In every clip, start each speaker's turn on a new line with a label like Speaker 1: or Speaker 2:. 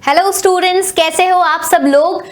Speaker 1: Hello students, कैसे हो आप सब लोग।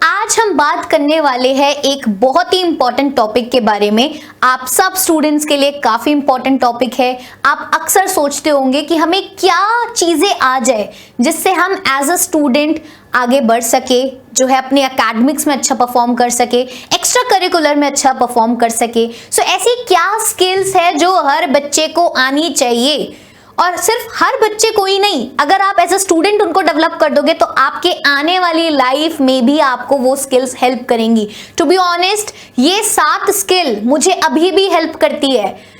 Speaker 1: आज हम बात करने वाले हैं एक बहुत ही इंपॉर्टेंट टॉपिक के बारे में। आप सब स्टूडेंट्स के लिए काफी इंपॉर्टेंट टॉपिक है। आप अक्सर सोचते होंगे कि हमें क्या चीजें आ जाए जिससे हम एज अ स्टूडेंट आगे बढ़ सके, जो है अपने एकेडमिक्स में अच्छा परफॉर्म कर सके, एक्स्ट्रा करिकुलर में अच्छा परफॉर्म कर सके। ऐसी क्या स्किल्स है जो हर बच्चे को आनी चाहिए, और सिर्फ हर बच्चे को ही नहीं, अगर आप एज अ स्टूडेंट उनको डेवलप कर दोगे तो आपके आने वाली लाइफ में भी आपको वो स्किल्स हेल्प करेंगी। टू बी ऑनेस्ट, ये 7 स्किल मुझे अभी भी हेल्प करती है।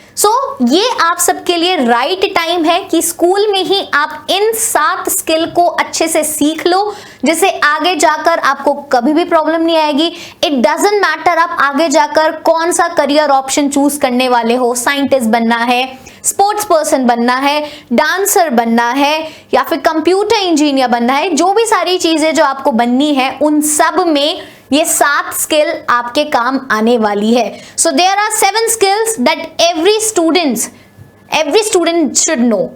Speaker 1: ये आप सबके लिए राइट टाइम है कि स्कूल में ही आप इन 7 स्किल को अच्छे से सीख लो, जिससे आगे जाकर आपको कभी भी प्रॉब्लम नहीं आएगी। इट डजंट मैटर आप आगे जाकर कौन सा करियर ऑप्शन चूज करने वाले हो, साइंटिस्ट बनना है, स्पोर्ट्स पर्सन बनना है, डांसर बनना है, या फिर कंप्यूटर इंजीनियर बनना है। जो भी सारी चीजें जो आपको बननी है, उन सब में ये 7 स्किल आपके काम आने वाली है। So there are 7 skills that every student should know.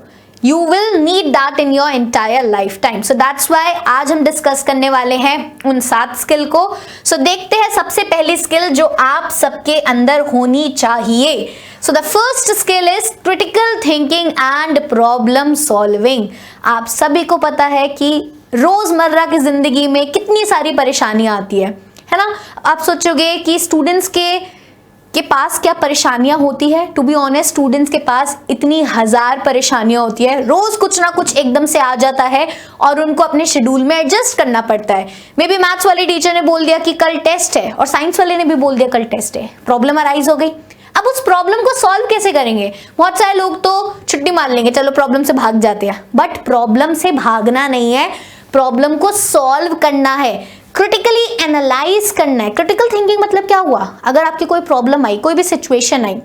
Speaker 1: You will need that in your entire lifetime. So that's why आज हम डिस्कस करने वाले हैं उन 7 स्किल को। देखते हैं सबसे पहली स्किल जो आप सबके अंदर होनी चाहिए। The first skill is critical thinking and problem solving. आप सभी को पता है कि रोजमर्रा की जिंदगी में कितनी सारी परेशानियां आती है ना। आप सोचोगे कि स्टूडेंट्स के पास क्या परेशानियां होती है। टू बी ऑनेस्ट, स्टूडेंट्स के पास इतनी हजार परेशानियां होती है। रोज कुछ ना कुछ एकदम से आ जाता है और उनको अपने शेड्यूल में एडजस्ट करना पड़ता है। मे बी मैथ्स वाले टीचर ने बोल दिया कि कल टेस्ट है, और साइंस वाले ने भी बोल दिया कल टेस्ट है। प्रॉब्लम अराइज हो गई। अब उस प्रॉब्लम को सॉल्व कैसे करेंगे। बहुत सारे लोग तो छुट्टी मार लेंगे, चलो प्रॉब्लम से भाग जाते हैं। बट प्रॉब्लम से भागना नहीं है, प्रॉब्लम को सॉल्व करना है, क्रिटिकली एनालाइज करना है। क्रिटिकल थिंकिंग मतलब क्या हुआ, अगर आपकी कोई प्रॉब्लम आई, कोई भी सिचुएशन आई,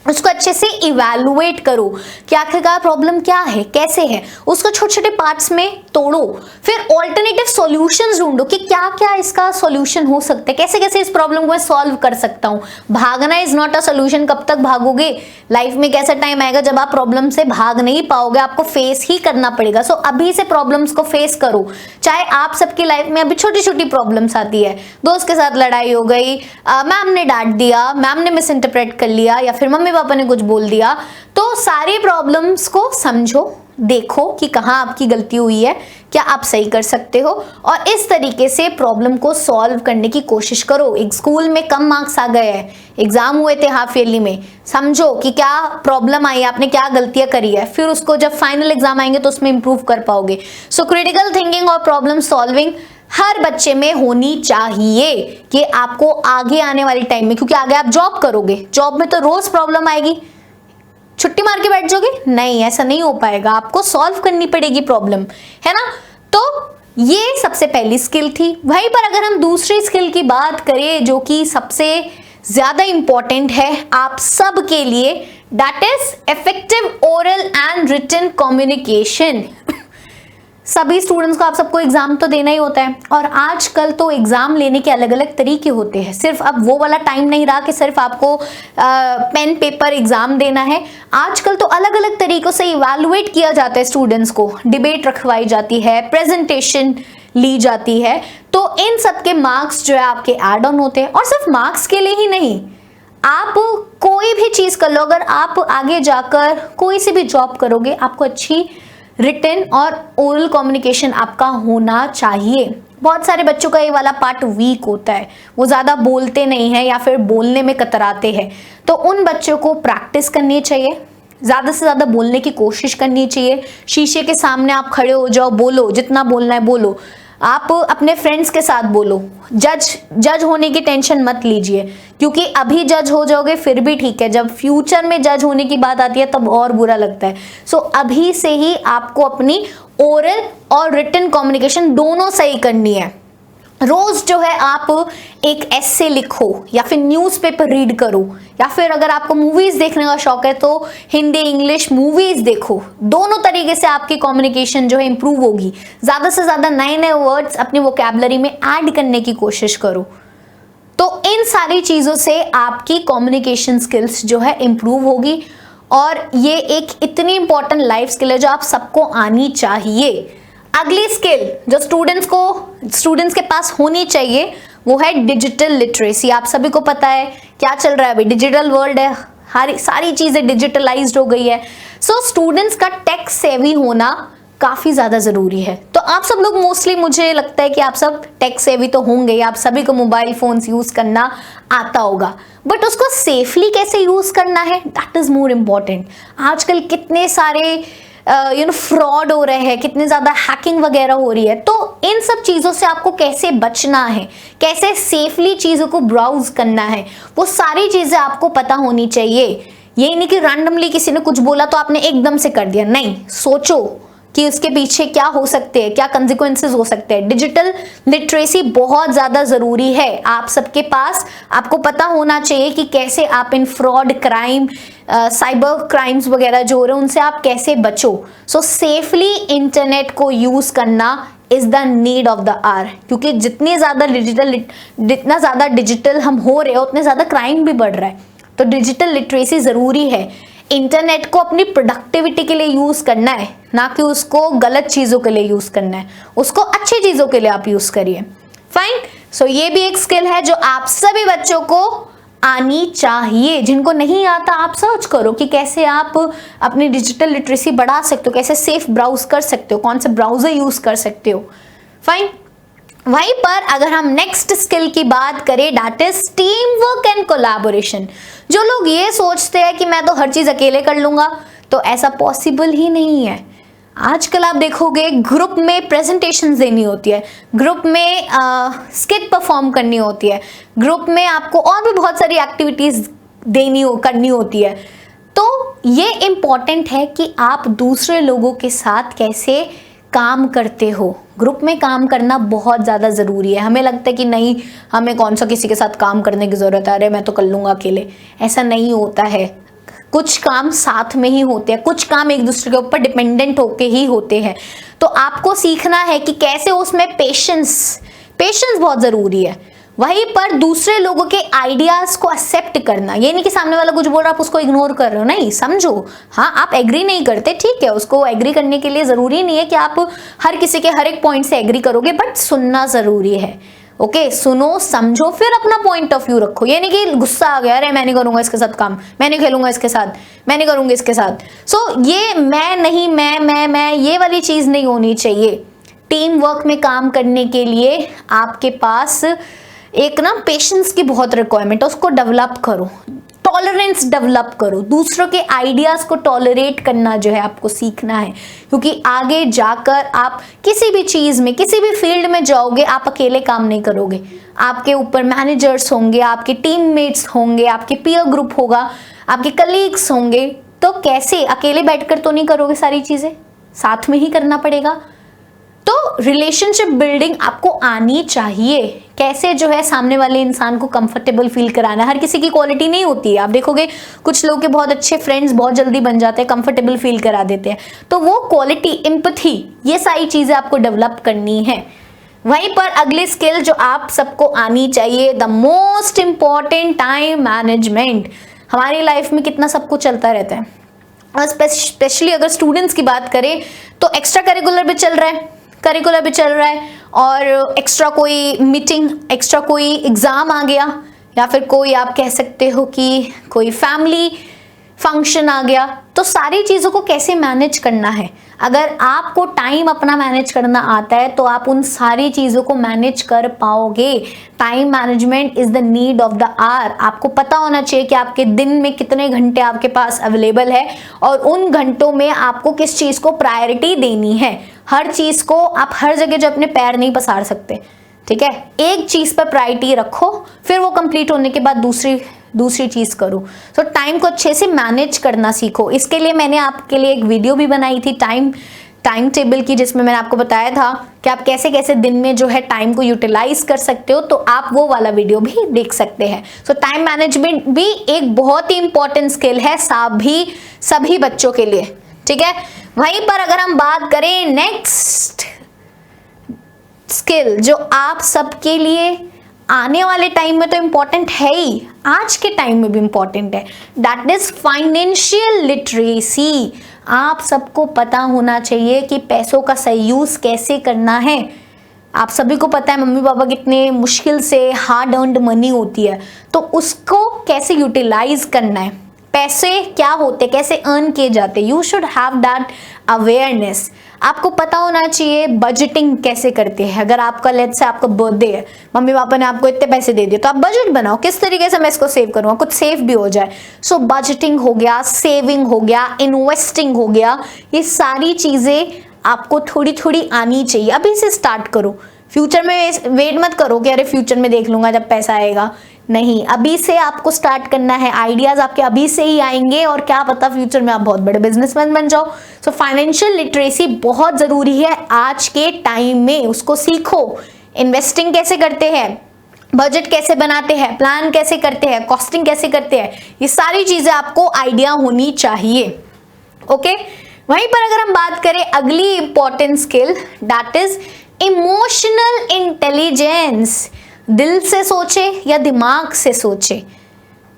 Speaker 1: उसको अच्छे से इवैल्यूएट करो कि आखिरकार प्रॉब्लम क्या है, कैसे है, उसको छोटे छोटे पार्ट्स में तोड़ो, फिर ऑल्टरनेटिव सॉल्यूशंस ढूंढो कि क्या क्या इसका सॉल्यूशन हो सकता है, कैसे कैसे इस प्रॉब्लम को मैं सॉल्व कर सकता हूँ। भागना इज नॉट अ सॉल्यूशन। कब तक भागोगे। लाइफ में कैसा टाइम आएगा जब आप प्रॉब्लम से भाग नहीं पाओगे, आपको फेस ही करना पड़ेगा। अभी से प्रॉब्लम्स को फेस करो। चाहे आप सबकी लाइफ में अभी छोटी छोटी प्रॉब्लम्स आती है, दोस्त के साथ लड़ाई हो गई, मैम ने डांट दिया, मैम ने मिस इंटरप्रेट कर लिया, या फिर मम्मी पापा ने कुछ बोल दिया, तो सारे प्रॉब्लम्स को समझो, देखो कि कहां आपकी गलती हुई है, क्या आप सही कर सकते हो, और इस तरीके से प्रॉब्लम को सॉल्व करने की कोशिश करो। एक स्कूल में कम मार्क्स आ गए हैं, एग्जाम हुए थे हाफ ईयरली में, समझो कि क्या प्रॉब्लम आई, आपने क्या गलतियां करी है, फिर उसको जब फाइनल एग्जाम आएंगे तो उसमें इंप्रूव कर पाओगे। क्रिटिकल थिंकिंग और प्रॉब्लम सॉल्विंग हर बच्चे में होनी चाहिए कि आपको आगे आने वाले टाइम में, क्योंकि आगे आप जॉब करोगे, जॉब में तो रोज प्रॉब्लम आएगी। छुट्टी मार के बैठ जाओगे, नहीं, ऐसा नहीं हो पाएगा, आपको सॉल्व करनी पड़ेगी प्रॉब्लम, है ना। तो ये सबसे पहली स्किल थी। वहीं पर अगर हम दूसरी स्किल की बात करें जो कि सबसे ज्यादा इंपॉर्टेंट है आप सब के लिए, that is effective oral and written communication. सभी स्टूडेंट्स को आप सबको एग्जाम तो देना ही होता है, और आजकल तो एग्जाम लेने के अलग अलग तरीके होते हैं। सिर्फ अब वो वाला टाइम नहीं रहा कि सिर्फ आपको पेन पेपर एग्जाम देना है। आजकल तो अलग अलग तरीकों से इवैल्यूएट किया जाता है स्टूडेंट्स को, डिबेट रखवाई जाती है, प्रेजेंटेशन ली जाती है। तो इन सब के मार्क्स जो है आपके एड ऑन होते हैं। और सिर्फ मार्क्स के लिए ही नहीं, आप कोई भी चीज कर लो, अगर आप आगे जाकर कोई सी भी जॉब करोगे, आपको अच्छी रिटन और ओरल कम्युनिकेशन आपका होना चाहिए। बहुत सारे बच्चों का ये वाला पार्ट वीक होता है, वो ज़्यादा बोलते नहीं हैं या फिर बोलने में कतराते हैं। तो उन बच्चों को प्रैक्टिस करनी चाहिए, ज़्यादा से ज़्यादा बोलने की कोशिश करनी चाहिए। शीशे के सामने आप खड़े हो जाओ, बोलो, जितना बोलना है बोलो। आप अपने फ्रेंड्स के साथ बोलो। जज होने की टेंशन मत लीजिए, क्योंकि अभी जज हो जाओगे फिर भी ठीक है, जब फ्यूचर में जज होने की बात आती है तब और बुरा लगता है। अभी से ही आपको अपनी ओरल और रिटन कम्युनिकेशन दोनों सही करनी है। रोज जो है आप एक एस्से लिखो, या फिर न्यूज़पेपर रीड करो, या फिर अगर आपको मूवीज देखने का शौक है तो हिंदी इंग्लिश मूवीज देखो। दोनों तरीके से आपकी कम्युनिकेशन जो है इंप्रूव होगी। ज्यादा से ज्यादा नए नए वर्ड्स अपनी वोकैबुलरी में ऐड करने की कोशिश करो। तो इन सारी चीजों से आपकी कम्युनिकेशन स्किल्स जो है इंप्रूव होगी, और ये एक इतनी इंपॉर्टेंट लाइफ स्किल है जो आप सबको आनी चाहिए। अगली स्किल जो स्टूडेंट्स के पास होनी चाहिए वो है डिजिटल लिटरेसी। आप सभी को पता है क्या चल रहा है अभी, डिजिटल वर्ल्ड है, सारी चीजें डिजिटलाइज्ड हो गई है। सो स्टूडेंट्स का टेक सेवी होना काफी ज्यादा जरूरी है। तो आप सब लोग मोस्टली, मुझे लगता है कि आप सब टेक सेवी तो होंगे, आप सभी को मोबाइल फोन्स यूज करना आता होगा, बट उसको सेफली कैसे यूज करना है, दैट इज मोर इम्पॉर्टेंट। आजकल कितने सारे फ्रॉड हो रहे हैं, कितने ज्यादा हैकिंग वगैरह हो रही है, तो इन सब चीजों से आपको कैसे बचना है, कैसे सेफली चीजों को ब्राउज करना है, वो सारी चीजें आपको पता होनी चाहिए। ये नहीं कि रैंडमली किसी ने कुछ बोला तो आपने एकदम से कर दिया, नहीं, सोचो कि उसके पीछे क्या हो सकते हैं, क्या कंसिक्वेंसेस हो सकते हैं। डिजिटल लिटरेसी बहुत ज्यादा जरूरी है आप सबके पास। आपको पता होना चाहिए कि कैसे आप इन फ्रॉड, क्राइम, साइबर क्राइम्स वगैरह जो हो रहे हैं उनसे आप कैसे बचो। सो सेफली इंटरनेट को यूज करना is the need of the hour, क्योंकि जितना ज्यादा डिजिटल हम हो रहे हैं उतने ज्यादा क्राइम भी बढ़ रहा है। तो डिजिटल लिटरेसी जरूरी है। इंटरनेट को अपनी प्रोडक्टिविटी के लिए यूज करना है, ना कि उसको गलत चीजों के लिए यूज करना है, उसको अच्छी चीजों के लिए आप यूज करिए। फाइन। सो ये भी एक स्किल है जो आप सभी बच्चों को आनी चाहिए। जिनको नहीं आता आप सर्च करो कि कैसे आप अपनी डिजिटल लिटरेसी बढ़ा सकते हो, कैसे सेफ ब्राउज कर सकते हो, कौन से ब्राउजर यूज कर सकते हो। फाइन। वहीं पर अगर हम नेक्स्ट स्किल की बात करें, that is team work and collaboration. जो लोग ये सोचते हैं कि मैं तो हर चीज अकेले कर लूंगा, तो ऐसा पॉसिबल ही नहीं है। आजकल आप देखोगे ग्रुप में प्रेजेंटेशंस देनी होती है, ग्रुप में स्किट परफॉर्म करनी होती है, ग्रुप में आपको और भी बहुत सारी एक्टिविटीज करनी होती है। तो ये इम्पॉर्टेंट है कि आप दूसरे लोगों के साथ कैसे काम करते हो। ग्रुप में काम करना बहुत ज़्यादा ज़रूरी है। हमें लगता है कि नहीं, हमें कौन सा किसी के साथ काम करने की ज़रूरत है, अरे मैं तो कर लूँगा अकेले। ऐसा नहीं होता है। कुछ काम साथ में ही होते हैं, कुछ काम एक दूसरे के ऊपर डिपेंडेंट होके ही होते हैं। तो आपको सीखना है कि कैसे उसमें पेशेंस बहुत ज़रूरी है। वहीं पर दूसरे लोगों के आइडियाज को एक्सेप्ट करना, ये नहीं कि सामने वाला कुछ बोल रहा है आप उसको इग्नोर कर रहे हो, नहीं, समझो। हाँ, आप एग्री नहीं करते, ठीक है, उसको एग्री करने के लिए जरूरी नहीं है कि आप हर किसी के हर एक पॉइंट से एग्री करोगे, बट सुनना जरूरी है। ओके, सुनो, समझो, फिर अपना पॉइंट ऑफ व्यू रखो। ये नहीं कि गुस्सा आ गया, अरे मैं नहीं करूंगा इसके साथ काम, मैं नहीं खेलूंगा इसके साथ, मैं नहीं करूंगी इसके साथ। सो ये मैं नहीं, मैं ये वाली चीज नहीं होनी चाहिए। टीम वर्क में काम करने के लिए आपके पास एक ना पेशेंस की बहुत रिक्वायरमेंट है, उसको डेवलप करो, टॉलरेंस डेवलप करो, दूसरों के आइडियाज को टॉलरेट करना जो है आपको सीखना है। क्योंकि आगे जाकर आप किसी भी चीज में, किसी भी फील्ड में जाओगे, आप अकेले काम नहीं करोगे। आपके ऊपर मैनेजर्स होंगे, आपके टीममेट्स होंगे, आपके पीयर ग्रुप होगा, आपके कलीग्स होंगे। तो कैसे अकेले बैठकर तो नहीं करोगे, सारी चीजें साथ में ही करना पड़ेगा। तो रिलेशनशिप बिल्डिंग आपको आनी चाहिए। कैसे जो है सामने वाले इंसान को कंफर्टेबल फील कराना, हर किसी की क्वालिटी नहीं होती है। आप देखोगे कुछ लोग के बहुत अच्छे फ्रेंड्स बहुत जल्दी बन जाते हैं, कंफर्टेबल फील करा देते हैं। तो वो क्वालिटी, एम्पैथी, ये सारी चीजें आपको डेवलप करनी है। वहीं पर अगली स्किल जो आप सबको आनी चाहिए, the most important, time management. हमारी लाइफ में कितना सब कुछ चलता रहता है, और स्पेशली अगर स्टूडेंट्स की बात करें तो एक्स्ट्रा करिकुलर भी चल रहा है, और एक्स्ट्रा कोई मीटिंग, एक्स्ट्रा कोई एग्जाम आ गया, या फिर कोई आप कह सकते हो कि कोई फैमिली फंक्शन आ गया। तो सारी चीज़ों को कैसे मैनेज करना है, अगर आपको टाइम अपना मैनेज करना आता है तो आप उन सारी चीज़ों को मैनेज कर पाओगे। Time management is the need of the hour. आपको पता होना चाहिए कि आपके दिन में कितने घंटे आपके पास अवेलेबल है, और उन घंटों में आपको किस चीज़ को प्रायोरिटी देनी है। हर चीज़ को आप हर जगह जो अपने पैर नहीं पसार सकते, ठीक है। एक चीज़ पर प्रायोरिटी रखो, फिर वो कंप्लीट होने के बाद दूसरी चीज करो। तो टाइम को अच्छे से मैनेज करना सीखो। इसके लिए मैंने आपके लिए एक वीडियो भी बनाई थी टाइम टेबल की, जिसमें मैंने आपको बताया था कि आप कैसे कैसे दिन में जो है टाइम को यूटिलाइज कर सकते हो। तो आप वो वाला वीडियो भी देख सकते हैं। तो टाइम मैनेजमेंट भी एक बहुत ही इंपॉर्टेंट स्किल है सभी बच्चों के लिए, ठीक है। वहीं पर अगर हम बात करें नेक्स्ट स्किल जो आप सबके लिए आने वाले टाइम में तो इंपॉर्टेंट है ही, आज के टाइम में भी इंपॉर्टेंट है, दैट इज फाइनेंशियल लिटरेसी। आप सबको पता होना चाहिए कि पैसों का सही यूज कैसे करना है। आप सभी को पता है मम्मी पापा कितने मुश्किल से हार्ड अर्न्ड मनी होती है, तो उसको कैसे यूटिलाइज करना है, पैसे क्या होते, कैसे अर्न किए जाते, you should have that awareness. आपको पता होना चाहिए बजटिंग कैसे करते हैं। अगर आपका लेट्स से आपका बर्थडे है, मम्मी पापा ने आपको इतने पैसे दे दिए, तो आप बजट बनाओ किस तरीके से मैं इसको सेव करूँगा, कुछ सेव भी हो जाए। सो बजटिंग हो गया, सेविंग हो गया, इन्वेस्टिंग हो गया, ये सारी चीज़ें आपको थोड़ी थोड़ी आनी चाहिए। अभी से स्टार्ट करो, फ्यूचर में वेट मत करो कि अरे फ्यूचर में देख लूंगा जब पैसा आएगा। नहीं, अभी से आपको स्टार्ट करना है। आइडियाज आपके अभी से ही आएंगे और क्या पता फ्यूचर में आप बहुत बड़े बिजनेसमैन बन जाओ। सो फाइनेंशियल लिटरेसी बहुत जरूरी है आज के टाइम में, उसको सीखो। इन्वेस्टिंग कैसे करते हैं, बजट कैसे बनाते हैं, प्लान कैसे करते हैं, कॉस्टिंग कैसे करते हैं, ये सारी चीजें आपको आइडिया होनी चाहिए। ओके, वहीं पर अगर हम बात करें अगली important skill, that is emotional intelligence. दिल से सोचे या दिमाग से सोचे,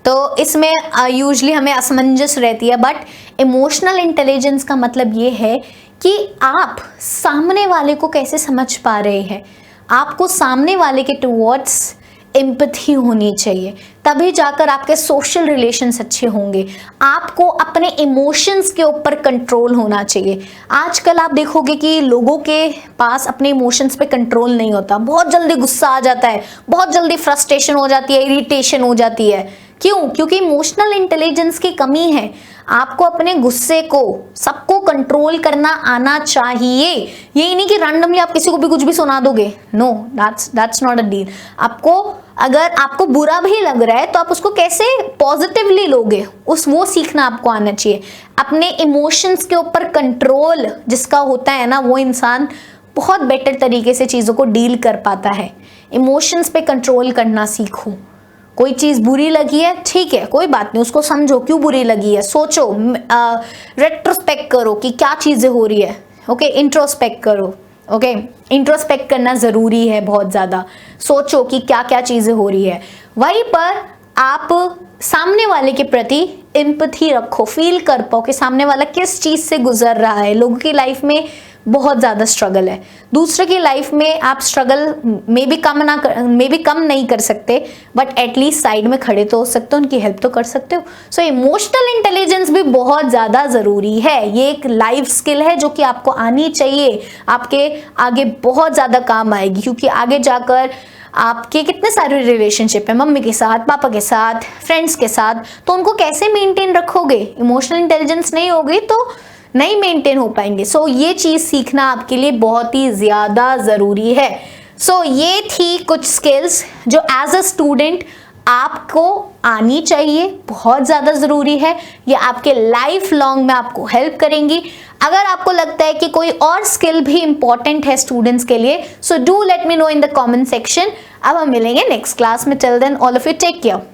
Speaker 1: तो इसमें यूजुअली हमें असमंजस रहती है, बट इमोशनल इंटेलिजेंस का मतलब ये है कि आप सामने वाले को कैसे समझ पा रहे हैं। आपको सामने वाले के टुवर्ड्स एम्पैथी होनी चाहिए, तभी जाकर आपके सोशल रिलेशंस अच्छे होंगे। आपको अपने इमोशंस के ऊपर कंट्रोल होना चाहिए। आजकल आप देखोगे कि लोगों के पास अपने इमोशंस पे कंट्रोल नहीं होता, बहुत जल्दी गुस्सा आ जाता है, बहुत जल्दी फ्रस्ट्रेशन हो जाती है, इरिटेशन हो जाती है। क्यों? क्योंकि इमोशनल इंटेलिजेंस की कमी है। आपको अपने गुस्से को, सबको कंट्रोल करना आना चाहिए। यही नहीं कि रैंडमली आप किसी को भी कुछ भी सुना दोगे। No, that's not a deal. आपको, अगर आपको बुरा भी लग रहा है तो आप उसको कैसे पॉजिटिवली लोगे, वो सीखना आपको आना चाहिए। अपने इमोशंस के ऊपर कंट्रोल जिसका होता है ना, वो इंसान बहुत बेटर तरीके से चीज़ों को डील कर पाता है। इमोशंस पे कंट्रोल करना सीखो। कोई चीज़ बुरी लगी है, ठीक है, कोई बात नहीं, उसको समझो क्यों बुरी लगी है, सोचो, रेट्रोस्पेक्ट करो कि क्या चीज़ें हो रही है। ओके, इंट्रोस्पेक्ट करो। ओके, इंट्रोस्पेक्ट करना ज़रूरी है बहुत ज़्यादा। सोचो कि क्या क्या चीज़ें हो रही है। वहीं पर आप सामने वाले के प्रति एम्पैथी रखो, फील कर पाओ कि सामने वाला किस चीज़ से गुजर रहा है। लोगों की लाइफ में बहुत ज़्यादा स्ट्रगल है, दूसरे की लाइफ में आप स्ट्रगल में भी कम नहीं कर सकते, बट एटलीस्ट साइड में खड़े तो हो सकते हो, उनकी हेल्प तो कर सकते हो। सो इमोशनल इंटेलिजेंस भी बहुत ज़्यादा ज़रूरी है। ये एक लाइफ स्किल है जो कि आपको आनी चाहिए, आपके आगे बहुत ज़्यादा काम आएगी, क्योंकि आगे जाकर आपके कितने सारे रिलेशनशिप है, मम्मी के साथ, पापा के साथ, फ्रेंड्स के साथ, तो उनको कैसे मेंटेन रखोगे। इमोशनल इंटेलिजेंस नहीं होगी तो नहीं मेंटेन हो पाएंगे। सो ये चीज़ सीखना आपके लिए बहुत ही ज़्यादा ज़रूरी है। सो ये थी कुछ स्किल्स जो एज अ स्टूडेंट आपको आनी चाहिए, बहुत ज़्यादा ज़रूरी है। ये आपके लाइफ लॉन्ग में आपको हेल्प करेंगी। अगर आपको लगता है कि कोई और स्किल भी इंपॉर्टेंट है स्टूडेंट्स के लिए, so do let me know in the comment section. अब हम मिलेंगे नेक्स्ट क्लास में। Till then all of you take care.